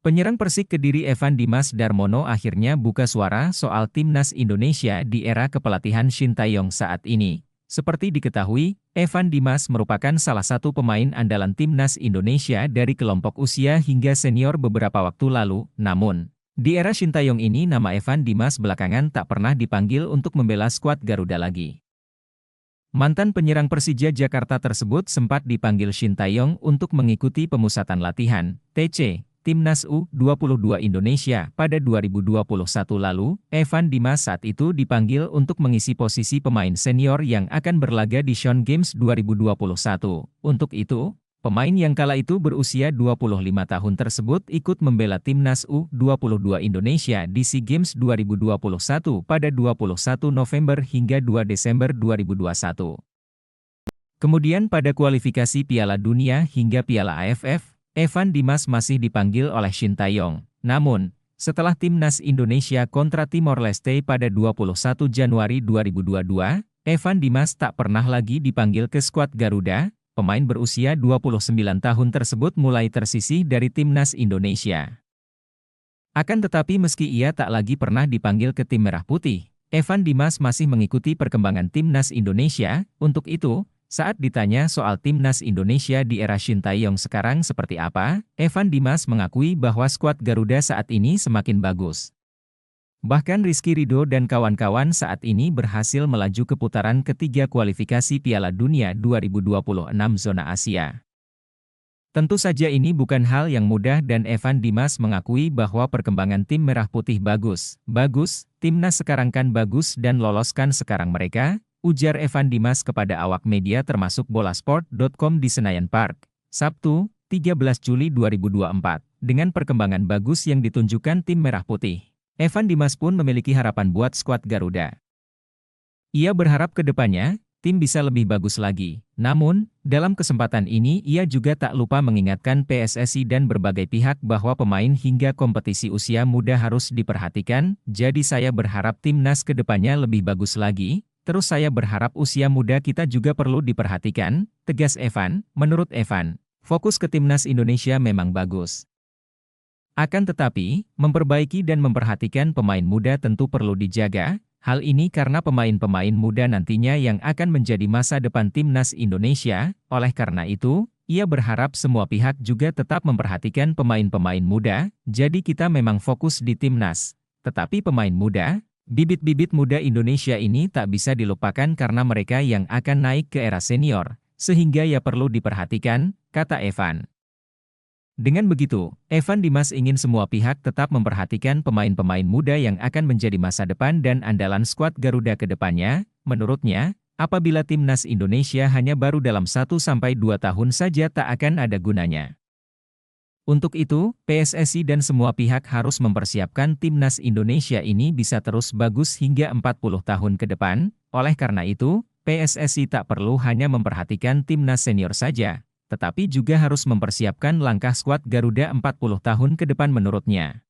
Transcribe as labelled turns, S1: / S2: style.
S1: Penyerang Persik Kediri Evan Dimas Darmono akhirnya buka suara soal timnas Indonesia di era kepelatihan Shin Tae-yong saat ini. Seperti diketahui, Evan Dimas merupakan salah satu pemain andalan timnas Indonesia dari kelompok usia hingga senior beberapa waktu lalu. Namun, di era Shin Tae-yong ini nama Evan Dimas belakangan tak pernah dipanggil untuk membela skuad Garuda lagi. Mantan penyerang Persija Jakarta tersebut sempat dipanggil Shin Tae-yong untuk mengikuti pemusatan latihan, TC, Timnas U22 Indonesia pada 2021 lalu. Evan Dimas saat itu dipanggil untuk mengisi posisi pemain senior yang akan berlaga di Asian Games 2021. Untuk itu, pemain yang kala itu berusia 25 tahun tersebut ikut membela Timnas U22 Indonesia di SEA Games 2021 pada 21 November hingga 2 Desember 2021. Kemudian pada kualifikasi Piala Dunia hingga Piala AFF, Evan Dimas masih dipanggil oleh Shin Tae-yong. Namun, setelah Timnas Indonesia kontra Timor Leste pada 21 Januari 2022, Evan Dimas tak pernah lagi dipanggil ke skuad Garuda. Pemain berusia 29 tahun tersebut mulai tersisih dari Timnas Indonesia. Akan tetapi meski ia tak lagi pernah dipanggil ke tim Merah Putih, Evan Dimas masih mengikuti perkembangan Timnas Indonesia. Untuk itu, saat ditanya soal Timnas Indonesia di era Shin Tae-yong sekarang seperti apa, Evan Dimas mengakui bahwa skuad Garuda saat ini semakin bagus. Bahkan Rizky Ridho dan kawan-kawan saat ini berhasil melaju ke putaran ketiga kualifikasi Piala Dunia 2026 zona Asia. Tentu saja ini bukan hal yang mudah dan Evan Dimas mengakui bahwa perkembangan tim Merah Putih bagus. Bagus, timnas sekarang kan bagus dan loloskan sekarang mereka, ujar Evan Dimas kepada awak media termasuk Bolasport.com di Senayan Park, Sabtu, 13 Juli 2024. Dengan perkembangan bagus yang ditunjukkan tim Merah Putih, Evan Dimas pun memiliki harapan buat skuad Garuda. Ia berharap ke depannya, tim bisa lebih bagus lagi. Namun, dalam kesempatan ini ia juga tak lupa mengingatkan PSSI dan berbagai pihak bahwa pemain hingga kompetisi usia muda harus diperhatikan. Jadi saya berharap timnas ke depannya lebih bagus lagi. Terus saya berharap usia muda kita juga perlu diperhatikan, tegas Evan. Menurut Evan, fokus ke timnas Indonesia memang bagus. Akan tetapi, memperbaiki dan memperhatikan pemain muda tentu perlu dijaga. Hal ini karena pemain-pemain muda nantinya yang akan menjadi masa depan timnas Indonesia. Oleh karena itu, ia berharap semua pihak juga tetap memperhatikan pemain-pemain muda. Jadi kita memang fokus di timnas. Tetapi pemain muda, bibit-bibit muda Indonesia ini tak bisa dilupakan karena mereka yang akan naik ke era senior, sehingga ya perlu diperhatikan, kata Evan. Dengan begitu, Evan Dimas ingin semua pihak tetap memperhatikan pemain-pemain muda yang akan menjadi masa depan dan andalan skuad Garuda ke depannya. Menurutnya, apabila timnas Indonesia hanya baru dalam 1-2 tahun saja tak akan ada gunanya. Untuk itu, PSSI dan semua pihak harus mempersiapkan timnas Indonesia ini bisa terus bagus hingga 40 tahun ke depan. Oleh karena itu, PSSI tak perlu hanya memperhatikan timnas senior saja, tetapi juga harus mempersiapkan langkah skuad Garuda 40 tahun ke depan menurutnya.